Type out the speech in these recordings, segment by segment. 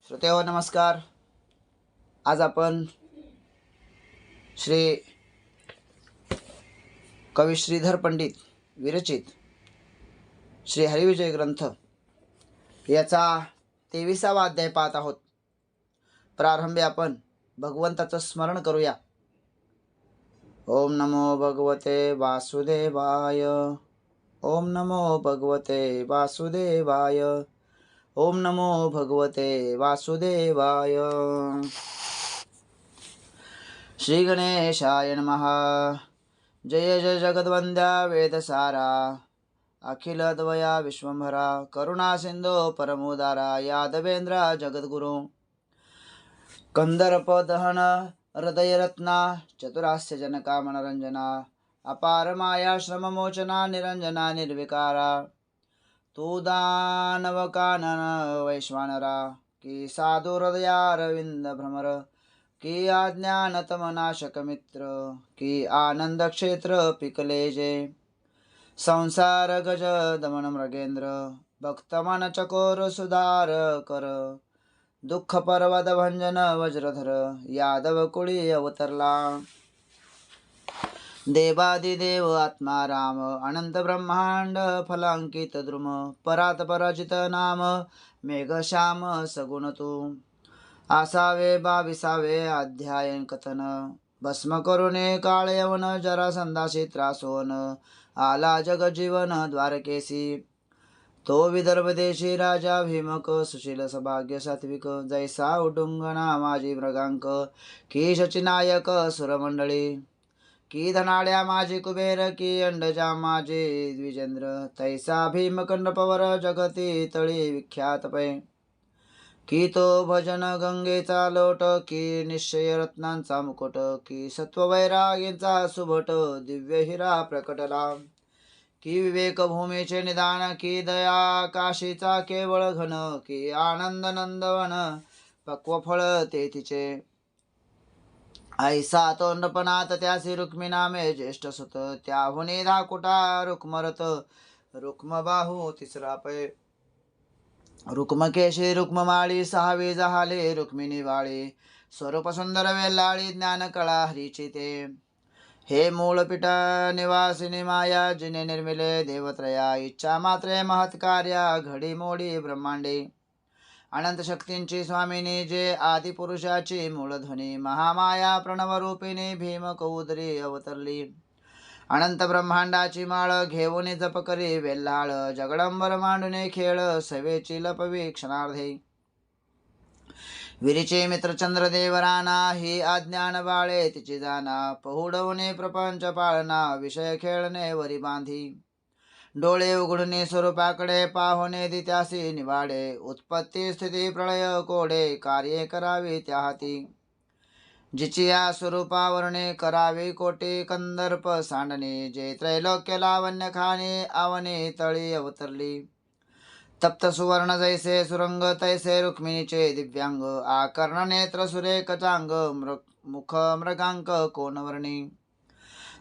श्रोतेहो नमस्कार. आज आपण श्री कवी श्रीधर पंडित विरचित श्री हरिविजय ग्रंथ याचा 23वा अध्याय पाहत आहोत. प्रारंभी आपण भगवंताचं स्मरण करूया. ओम नमो भगवते वासुदेवाय. ओम नमो भगवते वासुदेवाय. ओम नमो भगवते वासुदेवाय. श्री गणेशाय नमः. जय जय जगद्वंद्या वेदसारा अखिलद्वया विश्वंभरा करुणा सिंधो परमोदारा यादवेंद्र जगद्गुरु कंदर्पदहन हृदयरत्ना चतुरास्य जनका मनरंजना अपार माया श्रममोचना निरंजना निर्विकारा तू दानवकानन वैश्वानरा की साधु हृदयारविंद भ्रमर की अज्ञानतमनाशक मित्र की आनंद क्षेत्र पिकले जे संसार गज दमन मृगेंद्र भक्तमन चकोर सुधार कर दुःख पर्वत भंजन वज्रधर यादव कुळी अवतरला. देवादिदेव आत्मा राम अनंत ब्रह्मांड फलांकित द्रुम परात पराजित नाम मेघश्याम सगुण तू. आसावे 22वे अध्यायन कथन. भस्म करुणे काळ यवन जरासंधाशी त्रासोन आला जगजीवन द्वारकेसी. तो विदर्भ देशी राजा भीमक सुशील सभाग्य सात्विक जैसा उडुंगना माझी मृगांक की शचिनायक सुरमंडळी की धनाड्या माझी कुबेर की अंडजा माझे द्विजेंद्र तैसा भीमकंड पवर जगती तळी विख्यात पै की तो भजन गंगेचा लोट की निश्चय रत्नांचा मुकुट की सत्व वैराग्यांचा सुभट दिव्य हिरा प्रकटला की विवेक भूमीचे निदान की दया काशीचा केवळ घन की आनंद नंदवन पक्व फळ ते तिचे ऐसा तो नृपनाथ त्यासी रुक्मी नामे ज्येष्ठ सुत त्याहुनी धाकुटा रुक्मरत रुक्म बाहू तिसरा पै रुक्मकेशी रुक्ममाळी 6वी जहाले रुक्मिणी वाळी स्वरूप सुंदर वेल्लाळी ज्ञान कळा हरीची ते. हे मूळपीठ निवासिनी माया जिने निर्मिले देवत्रया इच्छा मात्रे महत्कार्या घडी मोडी ब्रह्मांडे अनंत शक्तींची स्वामिनी जे आदिपुरुषाची मूळध्वनी महामाया प्रणवरूपिणी भीम कौदरी अवतरली. अनंत ब्रह्मांडाची माळ घेऊन जप करी वेल्हाळ जगडंबर मांडुने खेळ सवेची लपवी क्षणार्धे विरीचे मित्र चंद्रदेव राणा ही अज्ञान बाळे तिची जाना पहुडवणे प्रपंच पाळना विषय खेळणे वरी बांधी डोळे उघडणे स्वरूपाकडे पाहुणे दित्यासी निवाडे उत्पत्ती स्थिती प्रलय कोडे कार्ये करावी त्या हाती जिची या स्वरूपावरणे करावी कोटी कंदर्प सांडणे जे त्रैलोक्य लावण्य खाणे आवने तळी अवतरली. तप्त सुवर्ण जैसे सुरंग तैसे रुक्मिणीचे दिव्यांग आकर्ण नेत्र सुरेख चांग मुख मृगांक कोणवर्णी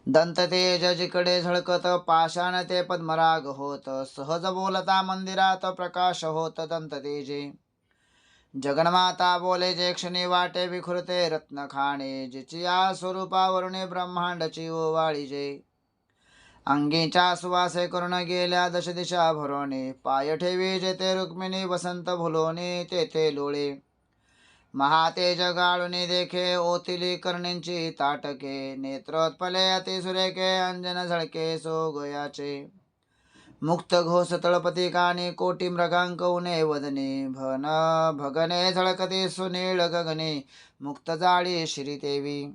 दंत तेज जिकडे झळकत पाषाण ते पद्मराग होत सहज बोलता मंदिरात प्रकाश होत दंत तेजे जगन्माता बोले जे क्षणी वाटे विखुरते रत्न खाणे जिची या स्वरूपावरणे ब्रह्मांडची ओवाळी जे अंगीच्या सुवासे करून गेल्या दश दिशा भरोणे पाय ठेवी जेथे रुक्मिणी वसंत भुलोने तेथे लोळे महातेज गाळुनी देखे ओतिली कर्णींची ताटके नेत्रोत्पले अतिसुरेखे अंजन झळके सोगयाचे मुक्त घोष तळपती कानी कोटी मृगांक उने वदने भन भगने झळकती सुनीळ गगने मुक्त जाळी श्रीदेवी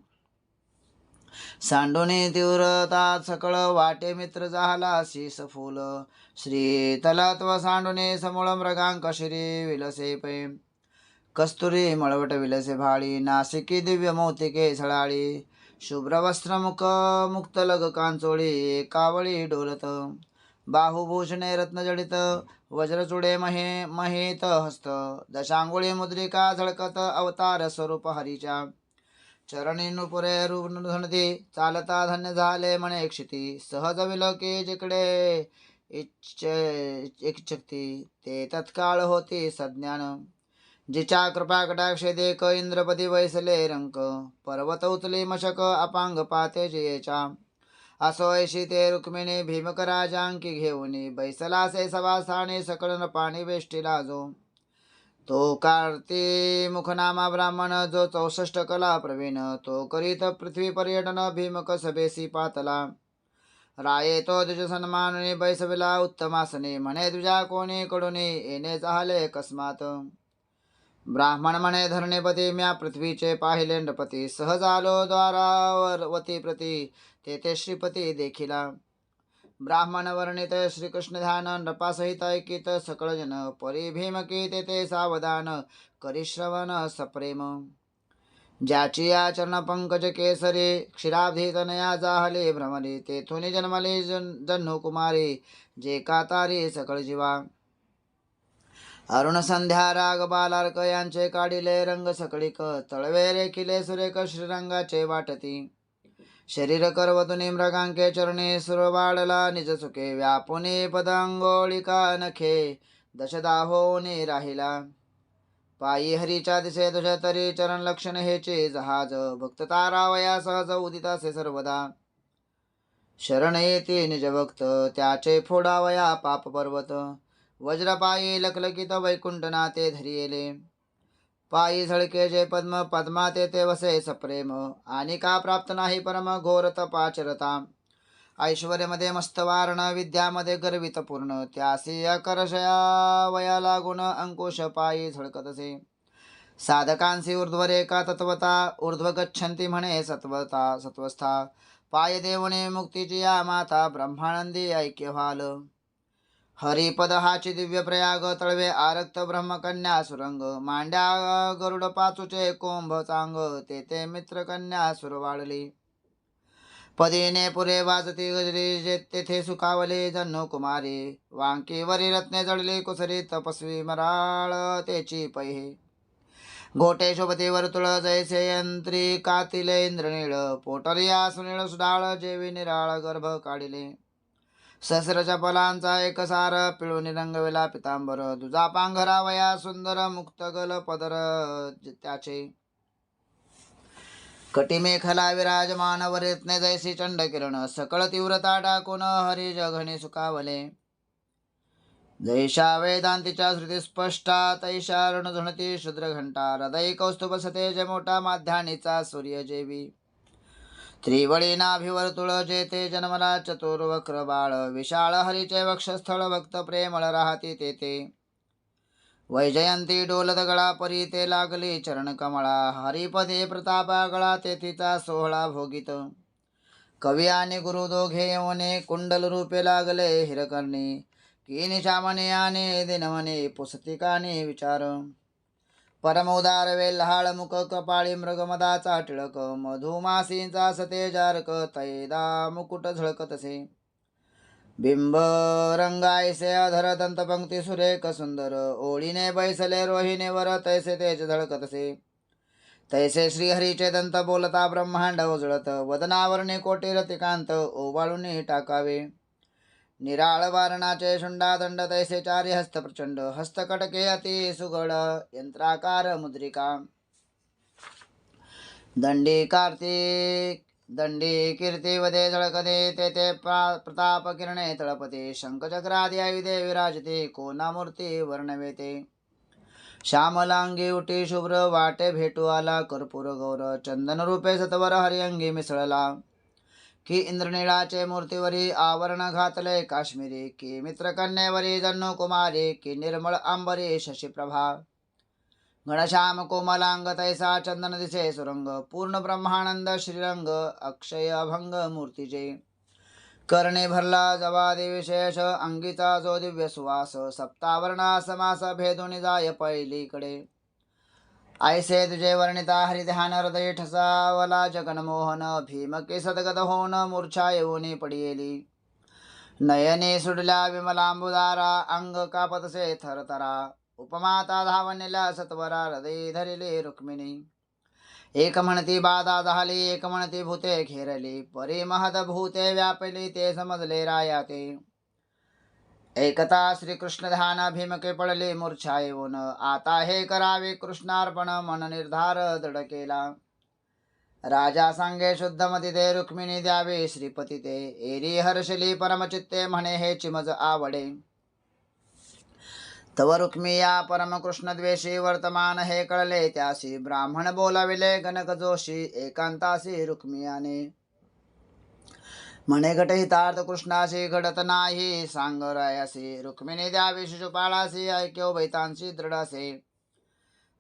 सांडुनी तीव्रता सकळ वाटे मित्र झाला शीस फुल श्री तलत्व सांडुनी समूळ मृगांक श्री विलसे पै कस्तुरी मळवट विलसे भाळी नासिकी दिव्य मोतिके झळाळी शुभ्र वस्त्र मुख मुक्त लग कांचोळी एकावळी डोलत बाहुभूषणे रत्नजडित वज्रचुडे महेत हस्त दशांगुळी मुद्रिका झळकत अवतार स्वरूप हरीच्या चरणी नुपुरे धनती चालता धन्य झाले म्हणे क्षिती सहज विलोकी जिकडे इच्छक्ती ते तत्काळ होती सज्ञान जिच्या कृपा कटाक्षे देक इंद्रपती वैसले रंक पर्वत उचली मशक अपांग पाते जियेच्या असो ऐशी ते रुक्मिणी भीमक राजांकी घेऊनी बैसलासे सवासाने सकळ नपाणी वेष्टीला जो तो कार्ती मुखनामा ब्राह्मण जो 64 कला प्रवीण तो करीत पृथ्वी पर्यटन भीमक सभेसी पातला राये तो तुझ सन्मानने बैसविला उत्तमासने म्हणे तुझ्या कोणी कडून येणे चाहले अकस्मात ब्राह्मण म्हणे धरणीपती म्या पृथ्वीचे पाहिले नृपती सहज आलो द्वारावरवती प्रती तेथे श्रीपती देखिला ब्राह्मण वर्णित श्रीकृष्ण ध्यान नृपासहित ऐकित सकळ जन परी भीमकी तेथे सावधान करिश्रवण सप्रेम ज्याची या चरण पंकज केसरी क्षीराब्धी तनया जाहले भ्रमरे तेथुनी जन्मले जन्नू कुमारी जे कातारी सकळ जीवा अरुण संध्या राग बालार्क यांचे काढिले रंग सकळीक तळवे रेखिले सुरेख श्रीरंगाचे वाटती शरीर करवतुनी मृगांके चरणी सुरवाडला निज सुखे व्यापुनी पदांगोळिका नखे दशदाहोनी राहिला पायी हरीच्या दिसे तुझ्या तरी चरण लक्षण हेचे जहाज भक्त तारावया सहज उदितासे सर्वदा शरण येते निज भक्त त्याचे फोडावया पाप पर्वत वज्रपायी लखलकित वैकुंठनाथे धरियेले पायी झळके जे पद्म पद्मा ते वसे सप्रेम आणि का प्राप्त नाही परम घोर तपाचरता ऐश्वर्यामध्ये मस्त वारण विद्यामध्ये गर्वित पूर्ण त्यासी अकर्षया वया लागून अंकुश पायी झळकतसे साधकांसी ऊर्ध्वरेखा तत्वता ऊर्ध्व गच्छन्ति म्हणे सत्वस्था पाय देवने मुक्तीची या माता ब्रह्मानंदी ऐक्य व्हाल हरिपद हाची दिव्य प्रयाग तळवे आरक्त ब्रह्मकन्या सुरंग मांड्या गरुड पाचूचे कोंभ चांग तेथे मित्रकन्या सुर वाढली पदीने पुरे वाजती गजरी जे तेथे सुखावले जन्नू कुमारी वांकीवरी रत्ने जळली कुसरी तपस्वी मराळ तेची पैहे गोटे शोभते वर्तुळ जैसे यंत्री कातिले इंद्रनीळ पोटरिया सुनीळ सुडाळ जेवी निराळ गर्भ काढिले सहस्र चपलांचा एक सार पिळून रंगविला पितांबर दुजा पांघरावया सुंदर मुक्तगल पदर त्याचे कटिमेखला विराजमान वरित्ने जैसी चंड किरण सकळ तीव्रता टाकून हरी जघणी सुखावले जैशा वेदांतीच्या श्रुती स्पष्टा तैशा रणझुणती शुद्र घंटा हृदय कौस्तुभ सतेज मोठा माध्यानीचा सूर्य जेवी त्रिवळी नाभिवर्तुळ जेथे जन्मला चतुर्वक्र बाळ विशाळ हरीचे वक्षस्थळ भक्त प्रेमळ राहती तेथे वैजयंती डोलत गळा परी ते लागली चरण कमळा हरिपदे प्रतापा गळा तेथीचा सोहळा भोगित कवी आणि गुरु दोघे येऊने कुंडल रूपे लागले हिरकर्णी की निशामणे आणि दिनमने पुस्तिकाने विचार परमोदार वेल्हाळ मुख कपाळी मृगमदाचा टिळक मधुमासींचा सतेजारक तैदा मुकुट झळकतसे बिंब रंगायसे अधर दंतपंक्ती सुरेख सुंदर ओळीने बैसले रोहिणीवर तैसे तेज झळकतसे तैसे श्रीहरीचे दंत बोलता ब्रह्मांड उजळत वदनावरणी कोटी रतिकांत ओवाळून टाकावे निराळ वारणाचे शुंडादंड तैसे चारी हस्त प्रचंड हस्तकटके अति सुगड यंत्राकार मुद्रिका दंडी कार्तिक दंडी कीर्ती वदे झळकते तेथे प्रताप किरणे तळपते शंखचक्रादी आयुधे विराजते कोनामूर्ती वर्णवेते श्यामलांगी उटी शुभ्र वाटे भेटू आला कर्पूर गौर चंदन रूपे सत्वर हरिअंगी मिसळला की इंद्रनीळाचे मूर्तीवरी आवरण घातले काश्मीरी की मित्रकन्येवरी जन्नू कुमारी की निर्मळ अंबरी शशीप्रभा घनश्याम कोमलांग तैसा चंदन दिसे सुरंग पूर्ण ब्रह्मानंद श्रीरंग अक्षय अभंग मूर्तीचे कर्णे भरला जवादी विशेष अंगीचा जो दिव्य सुवास सप्तावरणा समास भेदून जाय पहिलीकडे ऐसे तुझे वर्णिता हरिध्यान हृदय ठसावला जगनमोहन भीमके सदगत होऊन मूर्छा येऊन पडियेली नयने सुडल्या विमलांबुदारा अंग कापतसे थरथरा उपमाता धावनेल्या सत्वरा हृदय धरिले रुक्मिणी एक म्हणती बाधा झाली एक म्हणती भूते घेरली परी महद भूते व्यापली ते समजले राया ते एकता श्रीकृष्ण ध्यान भीमके पडले मूर्छा येऊन, आता हे करावे कृष्णार्पण मन निर्धार दृढ केला. राजा सांगे शुद्ध मती ते रुक्मिणी द्यावे श्रीपती ते, एरी हर्षली परमचित्ते म्हणे हे चिमज आवडे. तव रुक्मिया परम कृष्ण द्वेषी वर्तमान हे कळले त्यासी, ब्राह्मण बोलाविले गणक जोशी एकांतासी रुक्मियाने. म्हणे घट हितार्थ कृष्णाशी घडत नाही सांग रायासी, रुक्मिणी द्यावी शिशुपाळासी ऐक्यो बैतांशी दृढासे.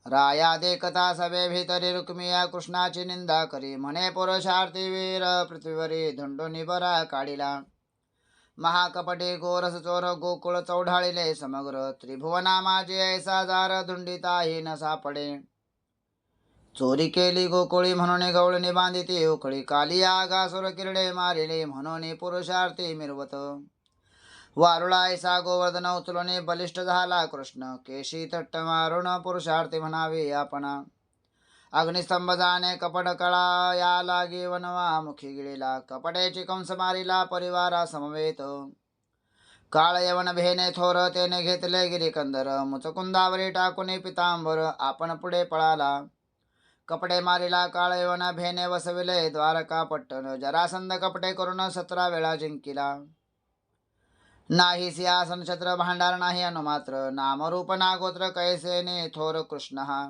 राया देखता सभे भीतरी रुक्मिया कृष्णाची निंदा करी, म्हणे पुरुषार्थी वीर पृथ्वीवरी धुंडूनी बरा काढिला. महाकपटे गोरस चोर गोकुळ चौढाळिले समग्र, त्रिभुवना माझी ऐसा जार धुंडिताही न सापडे. चोरी केली गोकुळी म्हणून गवळणी बांधिती उकळी, काली आगासुर किरडे मारिले म्हणून पुरुषार्थी मिरवत. वारुळा ऐसा गोवर्धन उचलून बलिष्ठ झाला कृष्ण, केशी थट्ट मारून पुरुषार्थी म्हणावे आपणा. अग्निस्तंभ जाणे कपट कळा या लागे वनवा मुखी गिळीला, कपटेची कंस मारिला परिवारा समवेत. काळ यवन भेने थोर तेने घेतले गिरीकंदर, मुचकुंदावरी टाकून पितांबर आपण पुढे पळाला. कपडे मारिला काळ यवन भेने वसविले द्वारका पट्टन, जरासंध कपटे करून 17 वेळा जिंकिला. नाही सिंहासन छत्र भांडार नाही अनुमात्र, नामरूप नागोत्र कैसेने थोर कृष्ण हा.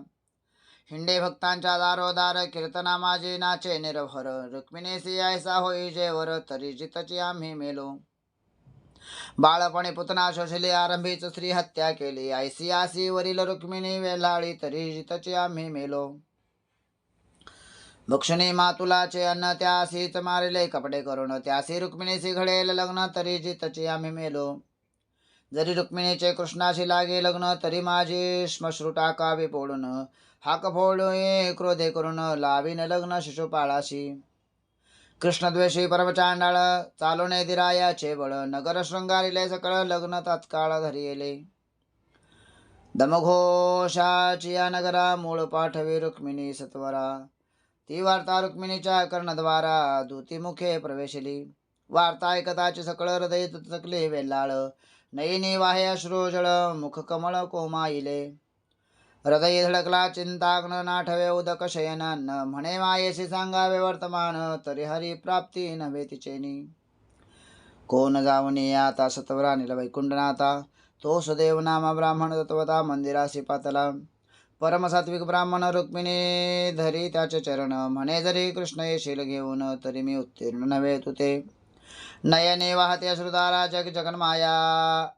हिंडे भक्तांच्या दारोदार कीर्तना माझी नाचे निरभर, रुक्मिणीसी ऐसा होई जेवर तरी जितची आम्ही मेलो. बाळपणे पुतना शोषली आरंभीच स्त्री हत्या केली, ऐसी आसी वरील रुक्मिणी वेलाळी तरी जितची आम्ही मेलो. भक्षणी मातुलाचे अन्न त्यासीच मारिले कपडे करून, त्यासी रुक्मिणीसी घडेल लग्न तरी जितची आम्ही मेलो. जरी रुक्मिणीचे कृष्णाशी लागे लग्न तरी माझी श्मश्रू टाकावे पोडून, हाक फोडून क्रोधे करून लावीन लग्न शिशुपाळाशी. कृष्णद्वेषी परमचांडाळ चालून दिरायाचे बळ, नगर शृंगारिले सकळ लग्न तात्काळ धरिले. दमघोषाची या नगरा मूळ पाठवे रुक्मिणी सत्वरा, ती वार्ता रुक्मिणीच्या कर्णद्वारा दूतीमुखे प्रवेशली. वार्ता ऐकताची सकळ हृदय तुचकले वेल्लाळ, नयनी वाहे अश्रुजळ मुख कमळ कोमाईले. हृदय धडकला चिंताग्न नाठवे उदक शयनान्न, म्हणे मायेशी सांगावे वर्तमान तरी हरी प्राप्ती नव्हे तिचेनी. कोण जावनी आता सत्वरा निल वैकुंठनाथा, तो सुदेव नामा ब्राह्मण तत्वता मंदिरासी पातला. परमसात्विक ब्राह्मण रुक्मिणी धरी त्याचे चरण, म्हणे जरी कृष्ण येशील घेऊन तरी मी उत्तीर्ण नव्हे तुते. नयने वाहते अश्रुधारा जग जगन्माया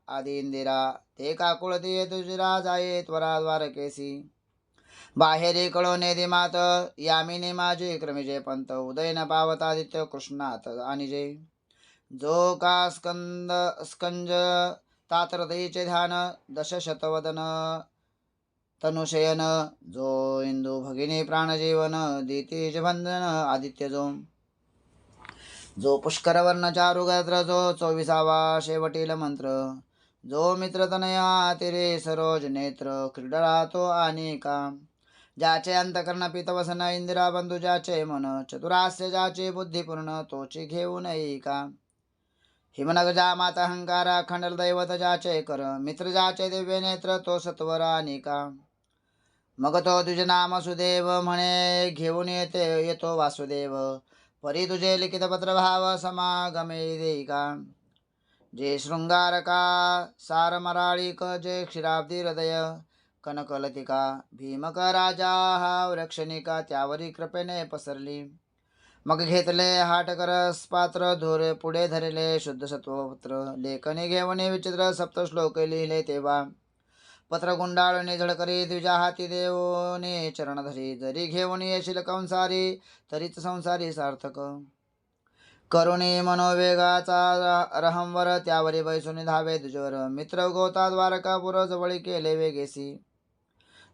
आदि इंदिरा, ते काकुळती तुजिरा जाये त्वरा द्वारकेसी. बाहेरी कळोने दिमात यामिनी माझी क्रमिजे पंत, उदय न पावतादित्य कृष्णात आणिजे. जो का स्कंज तात हृदयीचे ध्यान, दशशतवदन तनुशयन, जो इंदू भगिनी प्राणजीवन दितीज बंधन आदित्य जो पुष्कर वर्ण चारुगात्र, जो 24वा शेवटील मंत्र, जो मित्र तनया तिरे सरोज नेत्र क्रीडला तो अनेका. ज्याचे अंतकर्ण पितवसन इंदिरा बंधू ज्याचे मन, चतुरास्य ज्याची बुद्धिपूर्ण तोची घेऊन ऐका. हिमनग जा माता अहंकारा खंडल दैवत ज्याचे कर, मित्र ज्याचे दिव्य नेत्र तो सत्वरा अनेका. मग तो तुझे नाम सुदेव म्हणे घेऊन येतो वासुदेव, परी तुझे लिखित पत्र भाव समागमे देईका. जे शृंगारका सार मराळिक, जे क्षीराब्दी हृदय कनकलतिका, भीमक राजा हा वृक्षणिका त्यावरी कृपेने पसरली. मग घेतले हाटकरस पात्र धोरे पुढे धरले शुद्ध सत्वपुत्र, लेखनी घेऊन विचित्र सप्त श्लोक लिहिले तेव्हा. पत्र गुंडाळणे झळकरी द्विजा हाती देवने चरण धरी, जरी घेऊन येशील कंसारी तरीच संसारी सार्थक. करुणी मनोवेगाचा रहंवर त्यावरी बैसून धावे दुजवर, मित्र गोता द्वारकापुर जवळी केले वेगेसी.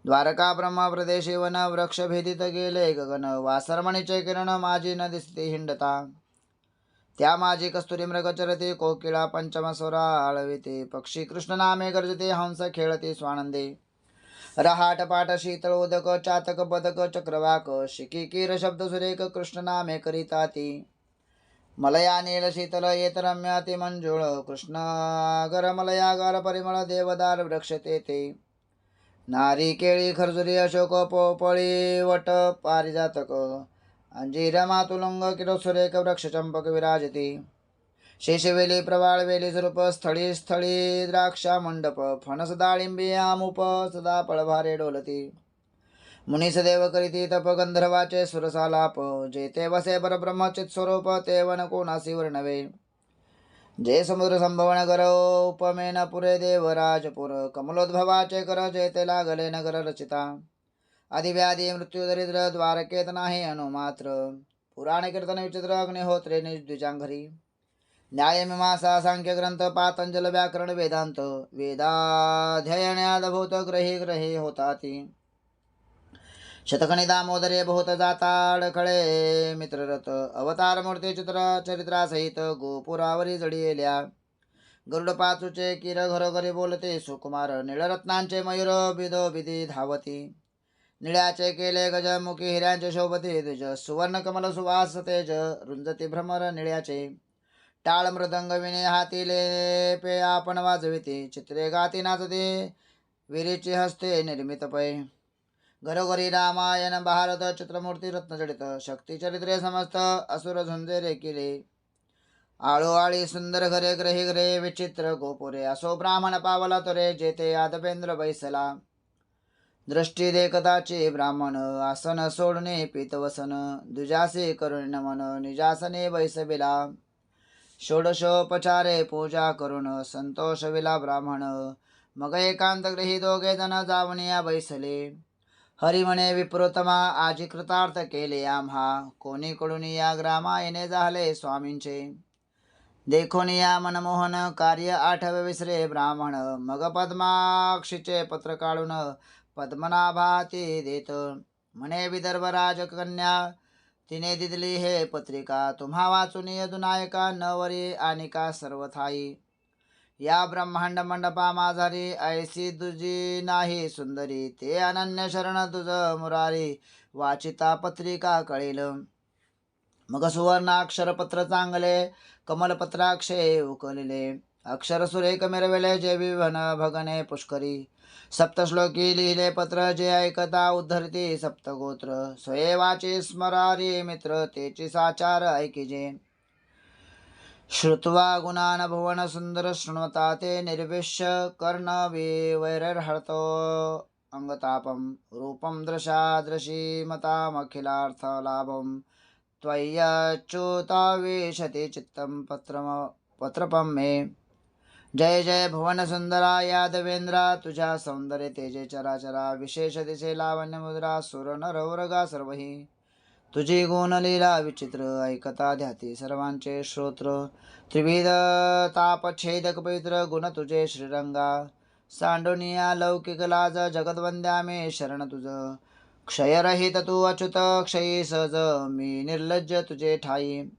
द्वारका ब्रह्म प्रदेशी वन वृक्ष भेदित गेले गगन, वासरमणीचे किरण माझी न दिसते हिंडता. त्या माझी कस्तुरी मृग चरते, कोकिळा पंचम स्वरा आळविते, पक्षी कृष्ण नामे गर्जते, हंस खेळते स्वानंदे. रहाट पाट शीतळ उदक चातक बदक चक्रवाक, शिकी कीर शब्द सुरेख कृष्ण नामे करिता ती. मलया नील शीतल येतरम्य अतिमंजुळ कृष्णागर मलयागार परिमळ देवदार वृक्ष ते नारी केळी खर्जुरी अशोक पोपळी वट पारिजातक अंजीर मातुलंग किरोसुरेख वृक्ष चंपक विराजती शेषवेली प्रवाळ वेली स्वरूप स्थळी स्थळी द्राक्षा मंडप फणस डाळिंबी आमुप सदा पळभारे डोलती मुनीस देव करीती तप गंधर्वाचे सुरसालाप जेते वसे परब्रह्मचित स्वरूप ते वन कोणासी वर्णवे जे समुद्र संभवन कर उपमेन पुरे देवराजपुर कमलोद्भवाचे कर जेते लागले नगर रचिता आदिव्याधी मृत्यू दरिद्र द्वारकेत नाही अनुमात्र पुराण कीर्तन विचित्र अग्निहोत्रे द्विजांघरी न्याय मीमांसा सांख्य ग्रंथ पातंजल व्याकरण वेदांत वेदाध्ययनादभूत ग्रही ग्रही होताती शतकणी दामोदरे बहुत जाता अडखळे मित्ररथ अवतार मूर्ती चित्र चरित्रासहित गोपुरावरी जडियेल्या गरुड पाचूचे किर घरोघरी बोलते सुकुमार निळरत्नांचे मयूर बिदो बिदी धावती निळ्याचे केले गजमुखी हिऱ्यांचे शोभते द्विज सुवर्ण कमल सुवास तेज रुंजती भ्रमर निळ्याचे टाळ मृदंग विने हातीले पे आपण वाजविते चित्रे गाती नाचते विरीची हस्ते निर्मित पै घरोघरी रामायण भारत चित्रमूर्ती रत्नजडित शक्ती चरित्रे समस्त असुर झुंजे रेकिले आळोआळी सुंदर घरे ग्रही ग्रहे विचित्र गोपुरे असो ब्राह्मण पावला तोरे जेते यादवेंद्र बैसला दृष्टी देखताचे ब्राह्मण आसन सोडणे पीतवसन दुजासे करुण नमन निजासने बैसविला षोडशोपचारे पूजा करून संतोष विला ब्राह्मण मग एकांत गृही दोघे जण जावनिया बैसले हरी म्हणे विप्रोतमा आजी कृतार्थ केले आम्हा कोणीकडून या ग्रामायने झाले स्वामींचे देखून या मनमोहन कार्य आठवे विसरे ब्राह्मण मग पद्माक्षीचे पत्र काढून पद्मनाभाती देत म्हणे विदर्भ राजकन्या तिने दिदली हे पत्रिका तुम्हा वाचून यदुनायका नवरी आणि का सर्वथाई या ब्रह्मांड मंडपा माझारी ऐसी तुझी नाही सुंदरी ते अनन्य शरण तुझ मुरारी वाचिता पत्रिका कळेल मग सुवर्णाक्षर पत्र चांगले कमलपत्राक्षे उकलिले अक्षर सुरेख मिरविले जे विवन भगने पुष्करी सप्तश्लोकी लिहिले पत्र जे ऐकता उद्धरती सप्तगोत्र स्वयवाची स्मरारी मित्र तेची साचार ऐकिजे श्रुत्वा गुणान भुवन सुंदर शृण्वता ते निर्विश्य कर्ण वैरर्हतो अंगतापम रूपम दृशादृशी मतामखिलार्थ लाभम त्वय्यच्युता विशति चित्तं पत्रपम मे जय जय भुवन सुंदरा यादवेंद्रा तुझ्या सौंदर्य तेजे चराचरा विशेष दिसे लावण्य मुद्रा सुर नरवरगा सर्वही तुझी गुणलीला विचित्र ऐकता ध्याती सर्वांचे श्रोत्र त्रिविध तापछेदक पवित्र गुण तुझे श्रीरंगा सांडोनिया लौकिक लाज जगद्वंद्या मे शरण तुझ क्षयरहित तू अच्युत क्षयी सहज मी निर्लज्ज तुझे ठाई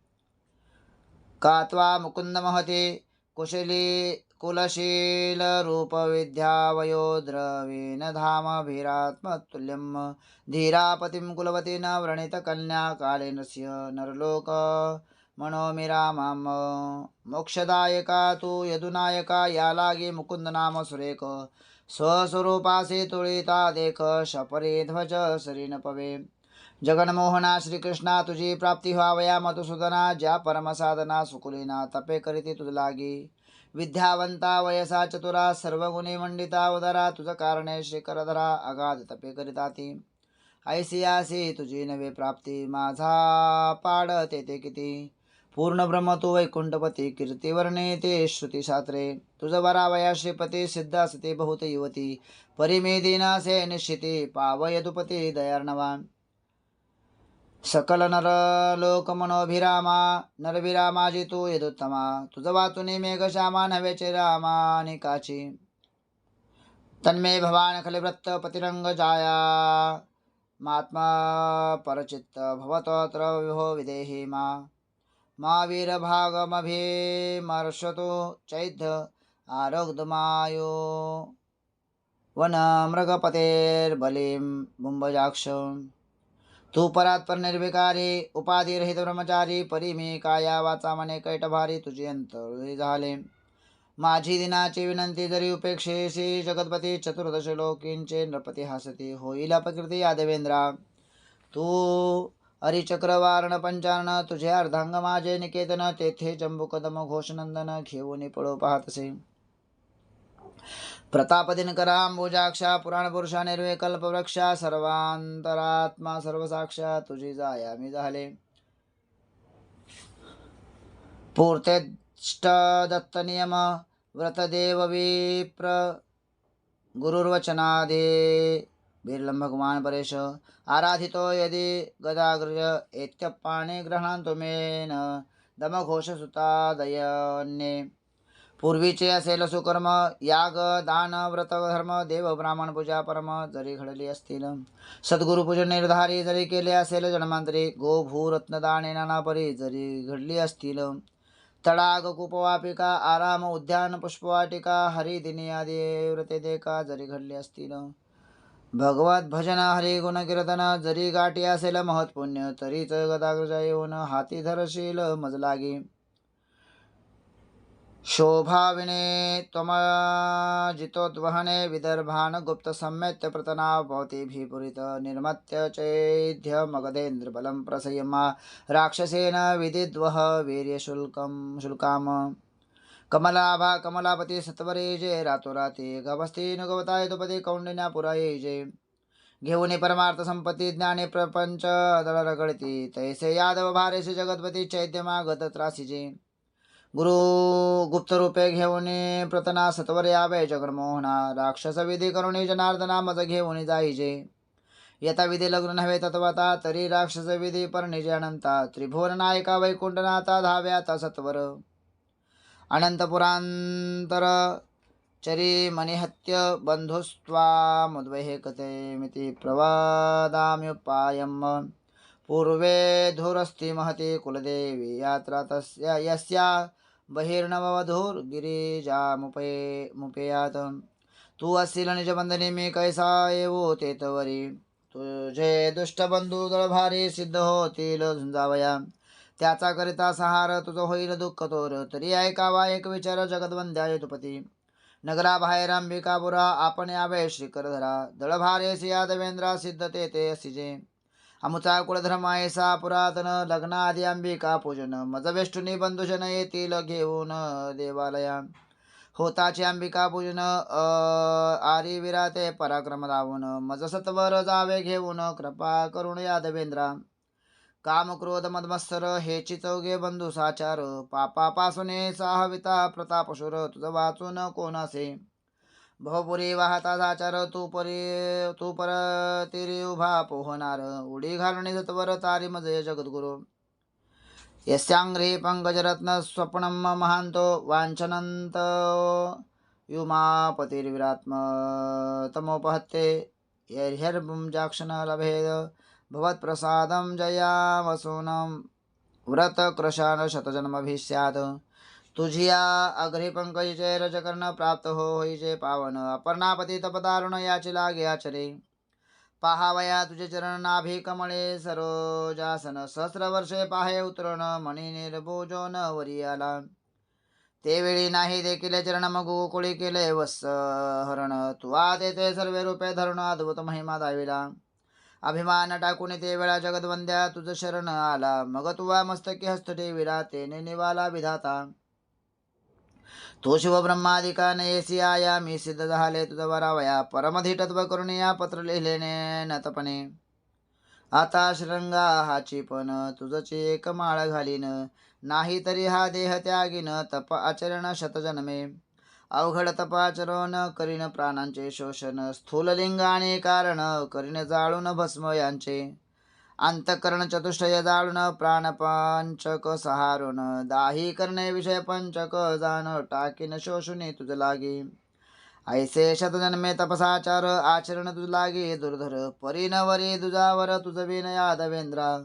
कात्वा मुकुंद महते कुशली कुलशील रूप विद्या वयो द्रवीण धाम भीरात्मतुल्यम धीरापतिं कुलवती न व्रणित कन्या कालेनस्य नरलोक मनोमिरामाम मोक्षदायका तू यदुनायका या लागी मुकुंद नाम सुरेख स्वस्वरूपासी तुळिता देख शपरी ध्वज सरीन पवे जगन्मोहना श्रीकृष्णा तुझी प्राप्ती व्हावया मधुसूदना ज्या परमसाधना सुकुलीना तपे करीती तुझ लागी विद्यावंता वयसा चतुरा सर्वगुणी मंडिता उदरा तुझ कारणे श्रीकरधरा अगाध तपे करिताती ऐसी आसी तुझी नवे प्राप्ती माझा पाड तेथे किती पूर्ण ब्रह्म तू वैकुंठपती कीर्तिवर्णे ते श्रुतिशास्त्रे तुझ वरावया श्रीपती सिद्ध असते बहुत युवती परिमेदीनासे निश्चिती पाव यदुपती दयार्णवान सकल नर लोक मनोभिरामा नरभिरामाजी तू यदुत्तमा तुझ वाचुनी मेघश्यामा नव्हेचे रामानिकाची तन्मे भवान खलिवृत्त पतिरंग जाया महात्मा परचित्त भवतोत्र विभो विदेहि मा वीरभागमभिमर्शतु चैद्य आरोग्धमायो वन मृगपतेर्बलिं बुम्बजाक्ष तू परात्पर निर्विकारी उपाधिरहित ब्रह्मचारी परी मी काया वाचा मने कैटभारी तुझे अंतर झाले माझी दिनाची विनंती जरी उपेक्षेसी जगतपती चतुर्दश लोकींचे नृपती हसती होईल अपकृती या देवेंद्रा तू हरिचक्रवारण पंचारण तुझे अर्धांग माझे निकेतन तेथे जंबुकदम घोषनंदन घेऊन पळो पाहतसे प्रताप दिनकरा अंबुजाक्षा पुराण पुरुषा निर्विकल्प वृक्षा सर्वांतरात्मा सर्वसाक्षा तुझी जाया मी झाले पूर्तेष्ट दत्त नियम व्रतदेव विप्र गुरुर्वचनादे बिर्लम भगवान परेश आराधितो यदि गदाग्रज एत्यपाणे गृह्णांतो मेन दमघोष सुतादयन्ये पूर्वीचे असेल सुकर्म याग दान व्रत धर्म देव ब्राह्मण पूजा परम जरी घडली असतील सद्गुरु पूजन निर्धारी जरी केले असेल जन्मांतरी गो भू रत्नदाने नाना परी जरी घडली असतील तडाग कुपवापिका आराम उद्यान पुष्पवाटिका हरिदिनी आदी व्रते देका जरी घडली असतील भगवत भजन हरी गुण कीर्तन जरी गाठी असेल महत्पुण्य तरीच गदाग्रज येऊन हाती धरशील मज लागी शोभाविने त्वमजितोद्वहने विदर्भान गुप्त सम्यत्य प्रतना भवति भीपुरित निर्मत्य चैध्य मगधेन्द्र बलं प्रसयमा राक्षसेन विदिद्वह वीर्यशुल्काम कमलाभा कमलापती सत्वरे जे रातोराती गवस्ती नुगवता यदुपती कौंडिन्यापुरा ये जे घेऊन परमार्थ संपत्ती ज्ञाने प्रपंच दळ रगडती तैसे यादव भारेसे जगतपती चैद्यमागत त्रासीजे गुरु गुप्त रूपे घेऊन प्रतना सत्वर यावे जगन्मोहना राक्षस विधी करुणी जनार्दना मज घेऊन जाईजे यथा विधी लग्न नव्हे तत्वता तरी राक्षस विधी परनिजे अनंता त्रिभुवन नायका वैकुंठनाथा धाव्याता सत्वर अनंतपुरांतर चरी मनिहत्य बंधुस्त्वामुद्वहे कथेमिति प्रवादाम्युपायम् पूर्वे धुरस्ति महती कुलदेवी यात्रा तस्या यस्या बहिर्नवधूर्गिरिजामुपेयात तू असशील निजबंधनी मी कैसा येवो ते तवरी तुझे दुष्ट बंधू दळभारी सिद्ध होतील झुंजावया त्याचा करिता सहार तुझं होईल दुःख तोर तरी ऐकावा एक विचार जगदवंद्या यदुपती नगराबाहेर अंबिकापुरा आपण यावे श्रीकरधरा दळभारेस यादवेंद्रा सिद्ध ते असिजे अमुचा कुलधर्म ऐसा पुरातन लग्न आदी अंबिका पूजन मजवेष्टुनी बंधुजन येतील घेऊन देवालया होताचे अंबिका पूजन आरी विराते पराक्रम लावून मज सत्वर जावे घेऊन कृपा करुण यादवेंद्रा काम क्रोध मदमत्सर हेची चौघे बंधू साचार पापापासून साहविता प्रतापशूर तुझ वाचून कोणासे बहुपुरी वाहता साचार तू पर तिरी उभा पोहणार उडी घालणे सत्वर तारी मजय जगद्गुरु यस्यांग्रे पंकजरत्न स्वप्नम महांतो वांछनंत युमापतिर्विरात्म तमोपहत्ते यर्ह्यर्भुंजाक्षण लभेद भवत्प्रसादं जयावसूनं व्रतकृशान शतजन्मभिः तुझिया अग्रे पंकजे रजकर्ण प्राप्त होईजे पावन अपर्णापती तपदारुण याचे लागे आचरे पाहावया तुझे चरण नाभी कमळे सरोजासन सहस्र वर्षे पाहे उतरण मणी निर्भोजो न वरी आला ते वेळी नाही देखील चरण मगु कुळी केले वत्स हरण तू आते सर्वे रूपे धरण अद्भुत महिमा दाविला अभिमान टाकून ते वेळा जगदवंद्या तुझ शरण आला मग तुवा मस्तकी हस्त ठेविला तेने निवाला विधाता तो शिव ब्रह्मादिका नयेसी आया मी सिद्ध झाले तुझ वरावया परमधिटत्व करून या पत्र लिहिलेने नतपणे आता श्रृंगा हाची पण तुझची एक माळ घालीन नाही तरी हा देह त्यागीन तप आचरण शतजन्मे अवघड तपाचरण करीन प्राणांचे शोषण स्थूललिंगाने कारण करीन जाळून भस्म यांचे अंतकरण चतुष्टय जाळून प्राणपंचक सहारून दाही करणे विषय पंचक जाण टाकीन शोषुनी तुझ लागी ऐसे शतजन्मे तपसाचार आचरण तुझ लागी दुर्धर परिनवरी दुजावर तुझ विन यादवेंद्रा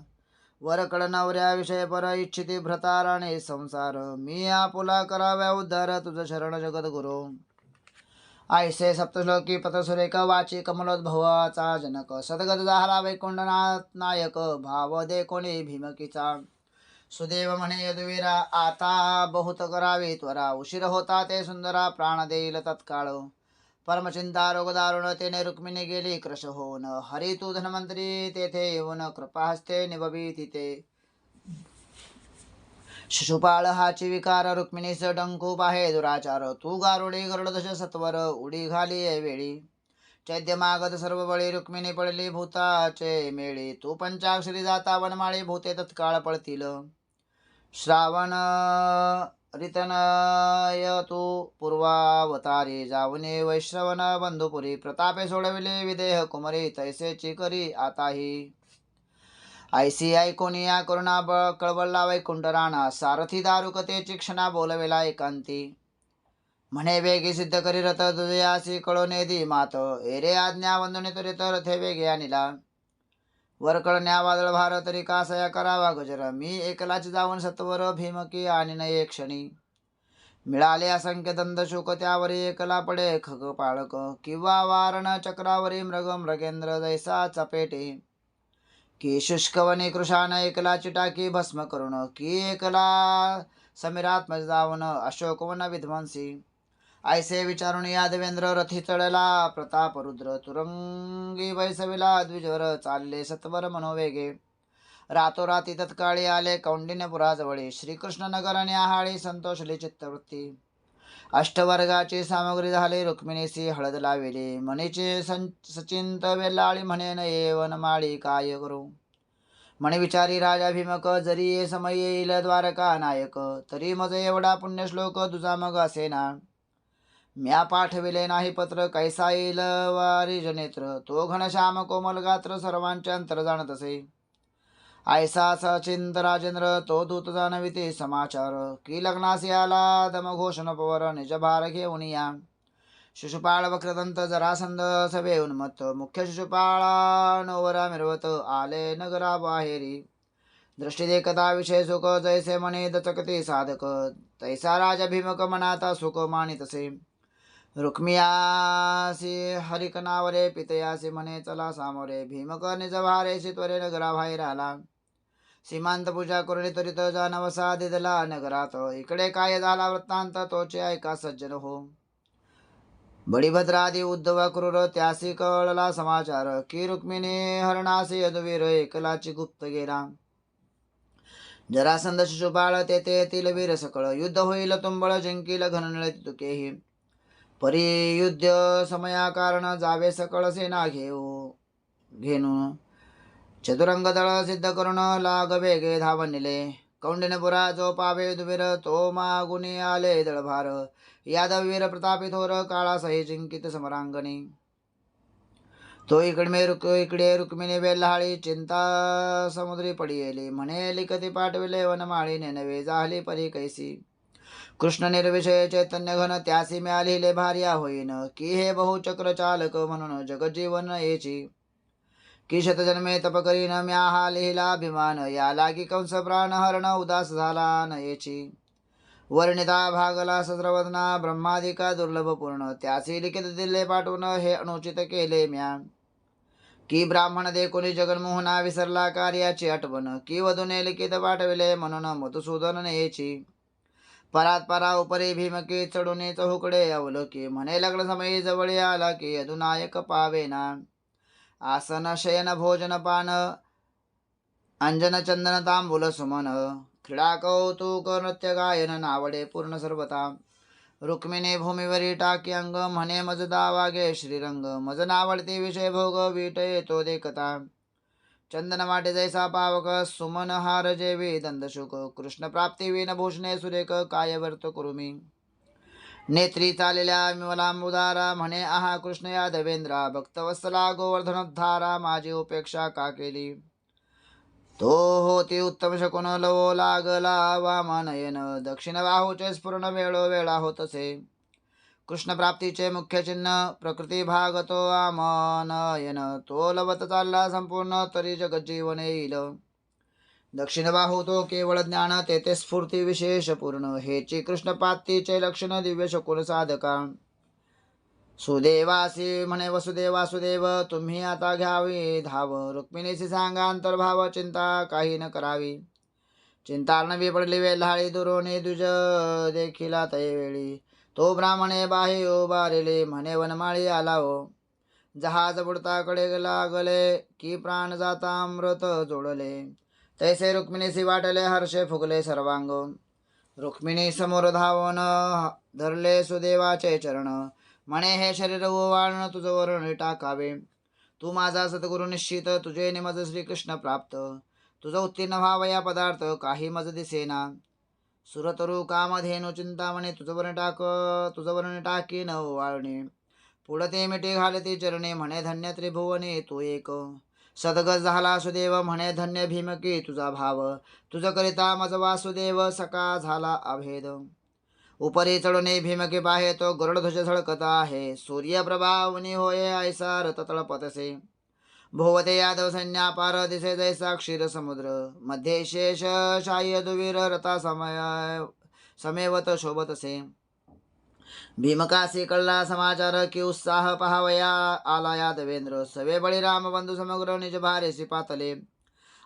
वरकड नवऱ्या विषय पर इच्छिती भ्रताराणे संसार मी आपुला कराव्या उद्धार तुझ शरण जगद्गुरु ऐसे सप्तश्लोकी पत्रसुरेख वाची कमलोद्भवाचा जनक सदगत झाला वैकुंठनाथ नायक भाव दे कोणी भीमकीचा. सुदेव म्हणे यदुवीरा आता बहुत करावी त्वरा उशीर होता ते सुंदरा प्राण देईल तत्काळ. परमचिंता रोग दारुण तेने रुक्मिणी गेली क्रश होऊन हरी तू धन्वंतरी तेथे येऊन कृपा हस्ते निभवी तिथे. शिशुपाळ हाची विकार रुक्मिणीस डंकूप आहे दुराचार तू गारुडी गरुडदश सत्वर उडी घाली वेळी. चैद्य मागत सर्व बळी रुक्मिणी पडली भूताचे मेळी तू पंचाक्षरी जाता वनमाळी भूते तत्काळ पळतील. श्रावण रितनय तू पूर्वावतारी जाऊने वैश्रवण बंधुपुरी प्रतापे सोडविले विदेह कुमरी तैसेची करी आताही. ऐसी ऐकोनिया करुणा कळवळला वैकुंठ राणा सारथी दारुकतेची क्षणा बोलवेला एकांती. म्हणे वेगी सिद्ध करी रथ दुजयासी कळोने दी मात एरे आज्ञा वंदने त्वरित रथे वेगे आणिला. वर कळण्या वादळ भार तरी कासया करावा गजर मी एकलाच जाऊन सत्वर भीमकी आणि नये क्षणी. मिळाले असंख्य दंद शुक त्यावरी एकला पडे खग पाळक किंवा वारण चक्रावरी मृग मृगेंद्र जैसा चपेटे. की शुष्कवनी कृशान एकलाची टाकी भस्म करुण की एकला समीरात्मज जावन अशोकवन विध्वंसी. ऐसे विचारून यादवेंद्र रथी चढला प्रताप रुद्र तुरंगी वैसविला द्विजवर चालले सत्वर मनोवेगे. रातोराती तत्काळी आले कौंडिन्यपुराजवळी श्रीकृष्ण नगर न्याहाळी संतोषली चित्तवृत्ती. अष्टवर्गाची सामग्री झाली रुक्मिणीसी हळद लाविली मनीचे सचिंत वेल्लाळी म्हणे नये वनमाळी काय करू. म्हणे विचारी राजा भीमक जरी ये समय येईल द्वारका नायक तरी मज एवढा पुण्यश्लोक तुझा मग असेना. म्या पाठविले नाही पत्र कैसा येईल वारी जनेत्र तो घनश्याम कोमल गात्र सर्वांचे अंतर जाणत असे. ऐसा सचिंत राजेंद्र तो दूत जाणविते समाचार की लग्नासी आला दमघोषण पवर निज भार घेऊन या. शिशुपाळ वक्रदंत जरासंध सभे उन्मत्त मुख्य शिशुपाळा नोवरा मिरवत आले नगरा बाहेरी. दृष्टी देखता विषय सुख जैसे म्हणे दचकते साधक तैसा राजा भीमक मनाता सुख मानितसे. रुक्मियासी हरिकनावरे पितयासी म्हणे चला सामोरे भीमक निज भारेशी त्वरे नगरा बाहेर आला. सीमांत पूजा करून त्वरित जानवसा दिदला नगरात इकडे काय झाला वृत्तांत तोचे ऐका सज्जन हो. बळीभद्रादी उद्धव क्रूर त्यासी कळला समाचार की रुक्मिणी हरणासी यदुवीर एकलाची गुप्त गेला. जरासंध शिशुपाळ तेथे येतील वीर सकळ युद्ध होईल तुंबळ जिंकील घननळ तुकेही. परियुद्ध समया कारण जावे सकळ सेना घेणू चतुरंग दळ सिद्ध करून लाग वेगे धावनिले. कौंडिन्यपुरा जो पावे युद्धवीर तो मागुनी आले दळभार यादववीर प्रतापी थोर काळासही जिंकित समरांगणी. तो इकडे रुक्मिणी वेल्हाळी चिंता समुद्री पडियेली म्हणे लिखती पाठविले वनमाळी नेनवे झाली परी कैसी. कृष्ण निर्विषय चैतन्य घन त्यासी मिळालिले भार्या होईन की हे बहुचक्र चालक म्हणून जगजीवन येची. की शतजन्मे तप करीन म्या हा लिहिला अभिमान या लागी कंस प्राण हरण उदास झाला नयेची. वर्णिता भागला सहस्रवदना ब्रह्मादिका दुर्लभ पूर्ण त्यासी लिखित दिले पाठवून हे अनुचित केले म्या. की ब्राह्मण देखुनी जगन्मोहना विसरला कार्याची आठवण की वधूने लिखित पाठविले म्हणून मधुसूदन नयेची. परात परा उपरी भीमकी चढून चहुकडे अवलकी म्हणे लग्न समयी जवळी आला की अधुनायक पावेना. आसन शयन भोजन पान अंजन चंदन तांबूल सुमन क्रीडा कौतुक नृत्य गायन नावडे पूर्ण सर्वता. रुक्मिणी भूमीवरी टाकी अंग म्हणे मज दावागे श्रीरंग मज नावडते विषय भोग वीट येतो देखता. चंदन वाटे जैसा पावक सुमन हार जेवी दंदशुक कृष्ण प्राप्ती विन भूषणे सुरेख काय वर्त कुरुमी. नेत्री चाललेल्या मला मुदारा म्हणे आहा कृष्ण यादवेंद्रा भक्तवत्सला गोवर्धनोद्धारा माझी उपेक्षा का केली. तो होती उत्तम शकुन लवो लागला वामनयन दक्षिण बाहूचे स्फुरण वेळोवेळा होतसे. कृष्ण प्राप्तीचे मुख्य चिन्ह प्रकृती भाग तो आमनयन तो लवत चालला संपूर्ण तरी जगज्जीवन येईल. दक्षिण बाहू तो केवळ ज्ञान तेथे स्फूर्ती विशेष पूर्ण हेची कृष्ण प्राप्तीचे लक्षण दिव्य शकुन साधका. सुदेवासी म्हणे वसुदेव वासुदेव, तुम्ही आता घ्यावी धाव. रुक्मिणीशी सांगा अंतर्भाव, चिंता काही न करावी. चिंता नवी पडली वेल्हाळी, दुरोणी द्विज देखिला तैवेळी. तो ब्राह्मणे बाही उभारिले, म्हणे वनमाळी आला हो. जहाज बुडताकडे लागले, की प्राण जाता अमृत जोडले. तैसे रुक्मिणीसी वाटले, हर्षे फुगले सर्वांग. रुक्मिणी समोर धावून धरले सुदेवाचे चरण. म्हणे हे शरीर ओवाळून तुझ वरण टाकावे. तू माझा सद्गुरु निश्चित, तुझे निमज श्रीकृष्ण प्राप्त. तुझ उत्तीर्ण व्हाव या पदार्थ, काही मज दिसेना. सुरतरू कामधेनु चिंतामणे, तुझ वरण टाकी न ओवाळणे. पुढते मिठी घालती चरणे, म्हणे धन्य त्रिभुवने तू एक. सदगत झाला सुदेव, म्हणे धन्य भीमकी तुझा भाव. तुझ करिता मज वासुदेव, सका झाला अभेद. उपरी चढणे भीमकी पाहे, तो गरुडध्वज झळकत आहे. सूर्यप्रभावनी होय ऐसा रथ तळपतसे. भोवते यादव सैन्यापार, दिसे जैसा क्षीर समुद्र. मध्ये शेष शाही दुवीर, रथा समेवत शोभतसे. भीमकासी कळला समाचार, की उत्साह पहावया आला यादवेंद्र. सवे बळीराम बंधू समग्र, निज भारेसी पातले.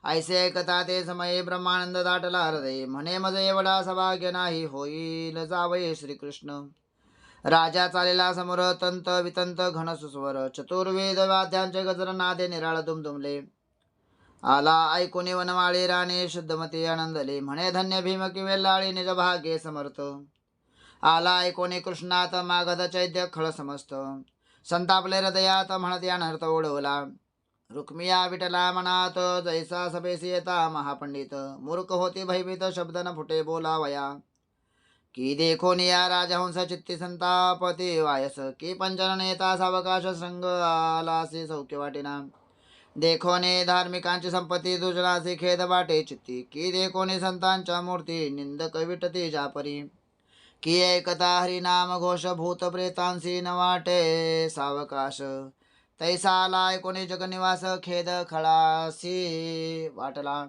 ऐसे ऐकता ते समये ब्रह्मानंद दाटला हृदय. म्हणे मज एवढा सौभाग्य नाही, होईल जावये श्रीकृष्ण. राजा चालेला समोर, तंत वितंत घन सुस्वर. चतुर्वेद वाद्यांचे गजर नादे, निराळ दुमदुमले. आला ऐकुनी वनमाळी राणी, शुद्धमती आनंदले. म्हणे धन्य भीमकी वेल्लाळी, निज भाग्ये समर्थ. आला ऐकोने कृष्णात, मागध चैद्य खळ समस्त. संतापले हृदयात, म्हणत अनर्थ ओढवला. रुक्मिया विठला मनात, जैसा सभेसी येता महापंडित. मूर्ख होती भयभीत, शब्द न फुटे बोलावया. की देखो निया राजहंस, चित्ती संतापती वायस. की पंचन नेता सावकाश, संग आलासी सौख्य वाटेना. देखोने धार्मिकांची संपत्ती, दुजनासी खेद वाटे चित्ती. की देखोने संतांच्या मूर्ती, निंदक विटती जापरी. की ऐकता हरिनाम घोष, भूत प्रेतांसी न वाटे सावकाश. तैसा आलाय कोणी जगनिवास, खेद खळासी वाटला.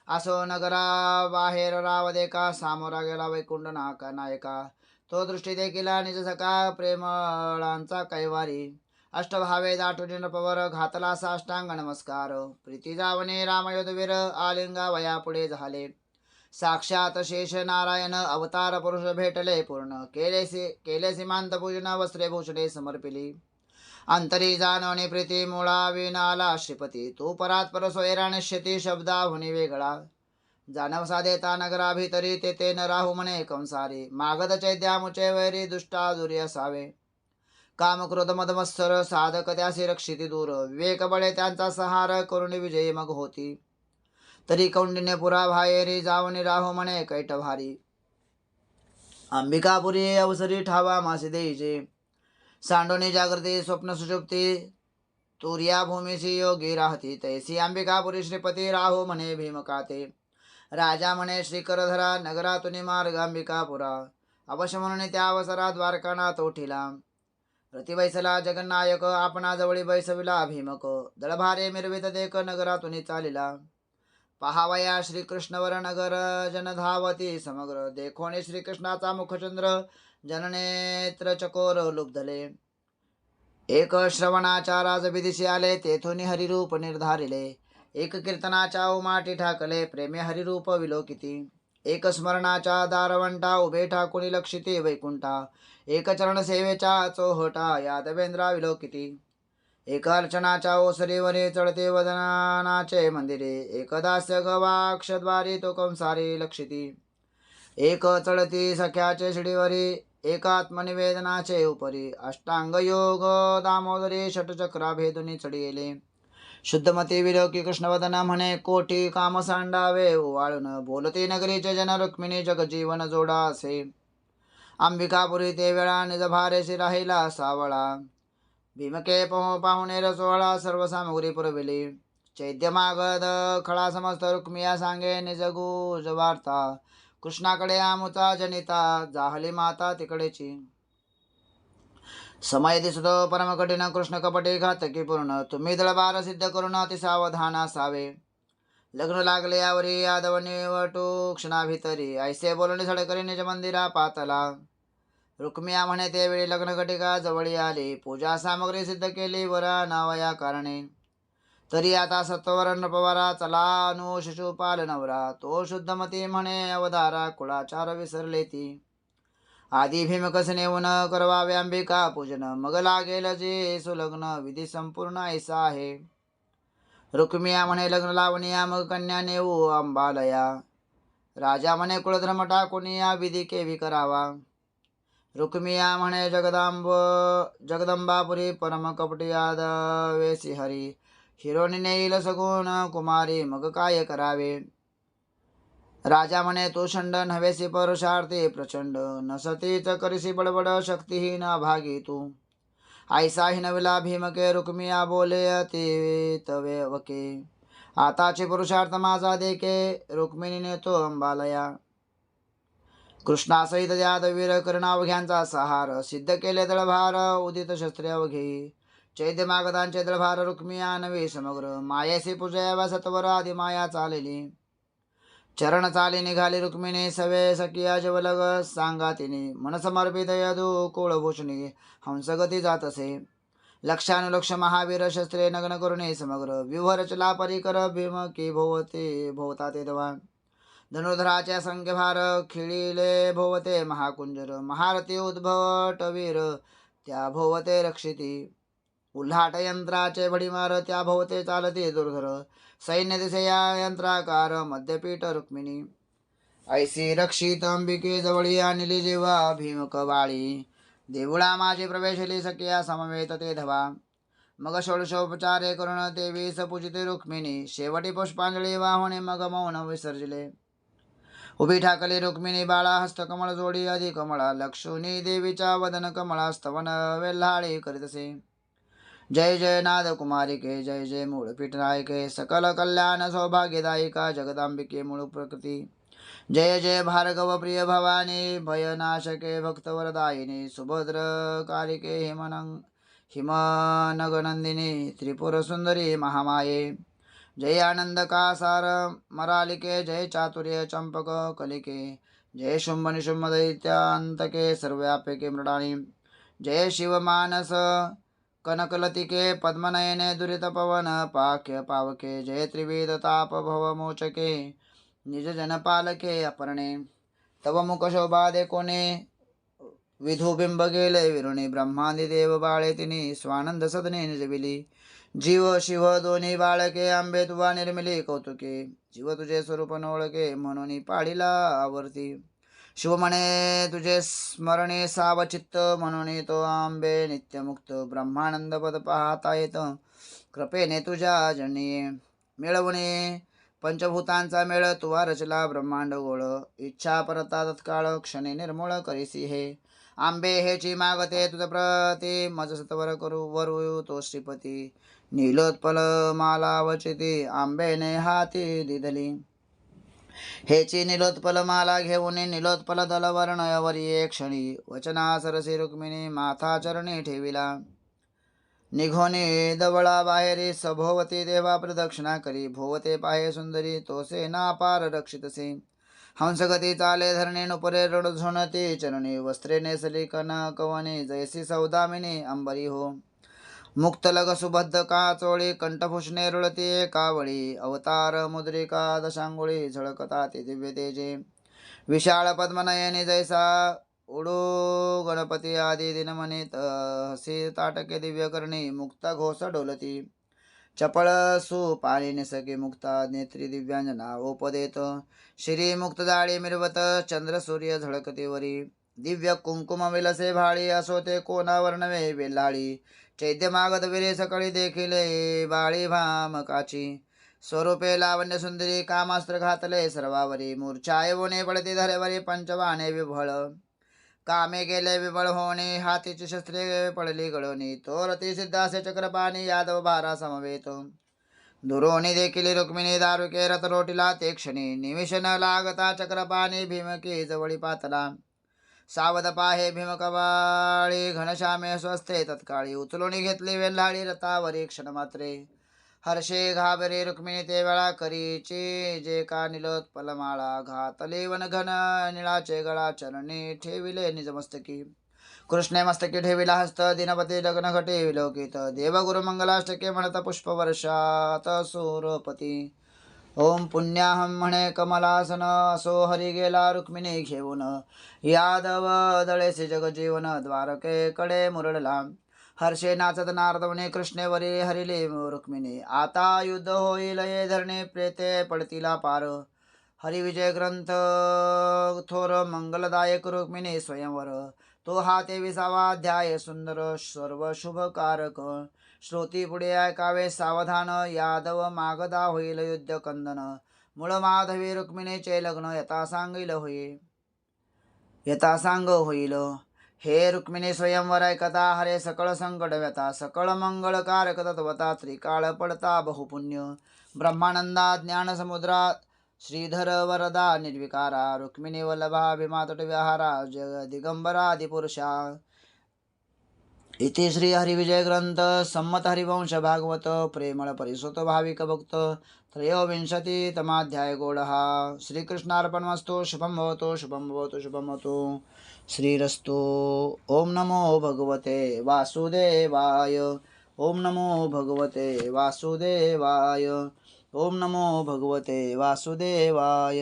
असो नगरा बाहेर राव देखा, सामोरा गेला वैकुंठ नायका. तो दृष्टी देखिला निज सका, प्रेमळांचा कैवारी. अष्टभावे दाटून नृपवर, घातला साष्टांग नमस्कार. प्रीती जावने रामयोधवीर, आलिंगा वया पुढे झाले. साक्षात शेष नारायण, अवतार पुरुष भेटले पूर्ण. केले सीमांत पूजन, वस्त्रे भूषणे समर्पिली. अंतरी जाणवणे प्रीती, मुळा विनाला श्रीपती. तू परात्पर सोयरा निश्चिती, शब्दाहुनी वेगळा. जाणवसा देता नगरा भीतरी, तेथे न राहू म्हणे कंसारी. मागध चैद्यामुचे वैरी, दुष्टा दुरी असावे. काम क्रोध मदमत्सर, साधक त्यासी रक्षिती दूर. विवेक बळे त्यांचा सहार, करुण विजयी मग होती. तरी कौंडिन्यपुरा बाहेरी, जाऊन राहू म्हणे कैट भारी. अंबिकापुरी अवसरी, ठावा मासे देईचे. सांडोनी जागृती, स्वप्न सुषुप्ती. तुर्या भूमीसी योगी राहती. तैसी अंबिकापुरी श्रीपती, राहू म्हणे भीमकाते. राजा म्हणे श्रीकरधरा, नगरातुनी मार्ग अंबिकापुरा. अवश्य म्हणून त्या अवसरा, द्वारकानाथ उठिला. रतिवैसला जगन्नायक, आपणाजवळी बैसविला भीमक. दळभारे मिरवित देख, नगरातुनी चालिला. पहावया श्रीकृष्णवर नगर, जन धावती समग्र. देखोने श्रीकृष्णाचा मुखचंद्र, जननेत्र चकोर लुब्धले. एक श्रवणाच्या राजविदिशी आले, तेथून हरिरूप निर्धारिले. एक कीर्तनाच्या उमाटी ठाकले, प्रेमे हरिरूप विलोकिती. एक स्मरणाच्या दारवंटा, उभे ठाकुनी लक्षिती वैकुंठा. एक चरण सेवेच्या चोहटा, यादवेंद्रा विलोकिती. एक अर्चनाच्या ओसरीवरी, चढते वदनाचे मंदिरे. एक दास्य गवाक्षद्वारी, तो कंसारी लक्षिती. एक चढती सख्याचे शिडीवरी, एक आत्मनिवेदनाचे उपरी. अष्टांग योग दामोदरी, षटचक्रा भेदुनी चढिले. शुद्धमती विलोकी कृष्णवदन, म्हणे कोटी काम सांडावे ओवाळून. बोलती नगरीचे जन, रुक्मिणी जगजीवन जोडासे. अंबिकापुरी ते वेळा, निज भारेशी राहिला सावळा. भीमके पाहुणे रसोळा, सर्व सामुग्री पुरविली. चैद्य मागध खळा समस्त, रुक्मिया सांगे निजगूज वार्ता. कृष्णाकडे आमुचा जनिता, जाहली माता तिकडेची. समय दिसतो परम कठीण, कृष्ण कपटी घातकी पूर्ण. तुम्ही दळबार सिद्ध करून अति सावधान असावे. लग्न लागले यावरी, यादव निवटू क्षणाभितरी. ऐसे बोलणे सडकरी, निज मंदिरा पातला. रुक्मिया म्हणे ते वेळी लग्नघटिका जवळी आली. पूजा सामग्री सिद्ध केली वरा नावया कारणे. तरी आता सत्वर नृपवरा चला नु शिशुपाल नवरा. तो शुद्धमती म्हणे अवधारा कुळाचार विसरले ती. आधी भीमकस नेऊन करवावे अंबिका पूजन. मग लागेल जे सुलग्न विधी संपूर्ण ऐसा आहे. रुक्मिया म्हणे लग्न लावणीया मग कन्या नेऊ अंबालया. राजा म्हणे कुळधर्म टाकून या विधी केवी करावा. रुक्मिया म्हणे जगदंबापुरी परम कपटी वेसी हरी. हिरोणी नेईल सगुण कुमारी मग काय करावे. राजा म्हणे तू षंड नव्हेसी परुषार्थी प्रचंड. नसतीच करिसी बडबड शक्तिहीन भागी तू. ऐसा हिनविला भीमके रुक्मिया बोले अति तवे वके. आताचे पुरुषार्थ माझा देखे रुक्मिणी नेतो अंबालया. कृष्णासहित यादवीर कर्णावघ्यांचा सहार. सिद्ध केले दळभार उदित शस्त्रे अवघे. चैद्य मागतांचे दळभार रुक्मिया नवे समग्र. मायासी पूजयाव्या सत्वर आदी माया चालली. चरण चाली निघाली रुक्मिणी सवे सखिया जवलग सांगा तिने. मन समर्पित यदू कुळभूषणी हंसगती जातसे. लक्षानुलक्ष महावीर शस्त्रे नग्न करुणे समग्र. व्यूह रचला परिकर भीम की भोवते भोवता ते दवा. धनुर्धराच्या संख्यभार खिळिले भोवते महाकुंजर. महारथी उद्भटवीर त्या भोवते रक्षिती. उल्हाट यंत्राचे भडीमार त्या भोवते चालती दुर्धर. सैन्य दिसे या यंत्राकार मध्यपीठ रुक्मिणी. ऐसी रक्षित अंबिके जवळी आणली जेव्हा भीमक बाळी. देवळा माझे प्रवेशली सख्या समवेत ते धवा. मग षोडशोपचारे करुण देवीस पूजिते रुक्मिणी. शेवटी पुष्पांजली वाहुने मग मौन विसर्जले. उभी ठाकली रुक्मिणी बाळा हस्तकमळ जोडी अधिक कमळा. लक्ष्मी देवीच्या वदन कमळा स्तवन वेल्हाळी करीतसे. जय जय नाद कुमारिके जय जय मूळ पीठनायके. सकल कल्याण सौभाग्यदायिका जगदांबिके मूळ प्रकृती. जय जय भार्गव प्रिय भवानी भयनाशके भक्तवरदायिनी. सुभद्र कारिके हिमनगनंदिनी त्रिपुर सुंदरी महामाये. जय आनंद कासार मरालिके जय चातुर्य चंपक कलिके. जय शुंभ निशुंभ दैत्यांतके सर्वव्यापके मृडानी. जय शिवमानस कनकलतिके पद्मनयने दुरित पवन पाक्य पावके. जय त्रिविध ताप भव मोचके निज जनपालके अपरणे. तव मुख शोभा दे कोणे विधुबिंब गेले विरुणी. ब्रह्मादि देव बाळे तिनी स्वानंद सदने निजविली. जीव शिव दोन्ही बाळके आंबे तुवा निर्मिली कौतुके. जीव तुझे स्वरूप नोळके म्हणून पाळीला आवर्ती. शिव म्हणे तुझे स्मरणे सावचित्त म्हणून तो आंबे नित्यमुक्त. ब्रह्मानंद पद पाहता येत कृपेने तुझ्या जनिये. मिळवणे पंचभूतांचा मेळ तुवा रचला ब्रह्मांड गोळ. इच्छा परता तत्काळ क्षणे निर्मूळ करीसी हे. आंबे हेची मागते तुझ प्रती मज सत्वर करू वरू तो श्रीपती. नीलोत्पल माला वचिती आंबेने हाती दिधली. हेची निलोत्पल माला घेऊन निलोत्पल दलवर्णयवरी क्षणी. वचना सरसी रुक्मिणी माथा चरणी ठेविला. निघोनी दवळा बाहेरी सभोवती देवा प्रदक्षिणा करी. भोवते पाहे सुंदरी तोसे नापार रक्षितसे. हंसगती चाले धरणे नुपरे रणझुणती चरणी. वस्त्रे नेसली कवनी जैसी सौदामिनी अंबरी हो. मुक्तलग सुबद्ध काचोळी कंठभूषणे रुळती कावळी. अवतार मुद्रिका दशांगुळी झळकता ते दिव्य तेजे. विशाळ पद्मनयनी जैसा उडू गणपती आदी दिनमनित. हसी ताटके दिव्य करणी मुक्ता घोष डोलती. चपळ सुपाणी निसके मुक्ता नेत्री दिव्यांजना ओपदेत. श्री मुक्त जाळी मिरवत चंद्र सूर्य झळकते वरी. दिव्य कुंकुम विलसे भाळी असो ते कोणा वर्णवे वेल्हाळी. चैद्य मागत विरे सकळी देखिले बाळी भामकाची. स्वरूपे लावण्य सुंदरी कामास्त्र घातले सर्वावरी. मूर्छा येऊने पडते धरेवरी पंचवाणे विभळ. कामे गेले विबळ होणे हातीची शस्त्रे पडली गळोनी. तो रती सिद्धासे चक्रपाणी यादव भारा समवेत. दुरोणी देखील रुक्मिणी दारुके रथ रोटीला ते क्षणी. निमिष न लागता चक्रपाणी भीमकी जवळी पातला. सावध पाहे भीमकवाळी घनश्यामे स्वस्ते तत्काळी. उचलून घेतली वेल्हाळी रथावरी क्षण मात्रे. हर्षे घाबरे रुक्मिणी ते वेळा करीची जे का निलोत्पल माळा. घातले वन घन निळाचे गळा चरणी ठेविले निजमस्तकी. कृष्णे मस्तकी ठेविला हस्त दिनपती लग्न घटे विलोकित देवगुरु मंगलाष्टके म्हणत पुष्पवर्षात सुरपती ओम पुण्याहम म्हणे कमलासन असो हरी गेला रुक्मिणी घेऊन यादव दळेसे जगजीवन द्वारके कडे मुरडला हर्षे नाचत नारदवने कृष्णेवरी हरिले रुक्मिणी आता युद्ध होईल ये धरणे प्रेते पडतीला पार हरिविजय ग्रंथ थोर मंगलदायक रुक्मिणी स्वयंवर तो हा 23वा अध्याय सुंदर सर्व शुभकारक श्रोती पुढे ऐकावे सावधान यादव मागदा होईल युद्ध कंदन मूळ माधवी रुक्मिणीचे लग्न यथा सांगिल होईल यथा सांग होईल हे रुक्मिणी स्वयंवर ऐकता हरे सकळ संकट व्यथा सकळ मंगळकारक तत्वता त्रिकाळ पडता बहुपुण्य ब्रह्मानंदा ज्ञान समुद्रा श्रीधर वरदा निर्विकारा रुक्मिणी वल्लभा भीमातट विहारा दिगंबरादिपुरुषा इति श्री हरिविजय ग्रंथ सम्मत हरिवंश भागवत प्रेमळ परिसुत भाविक भक्त त्रयोविंशतितमाध्याय गौडः श्रीकृष्णार्पणमस्तु शुभं भवतु शुभं भवतु शुभं भवतु श्रीरस्तु ओम नमो भगवते वासुदेवाय ओम नमो भगवते वासुदेवाय ओम नमो भगवते वासुदेवाय।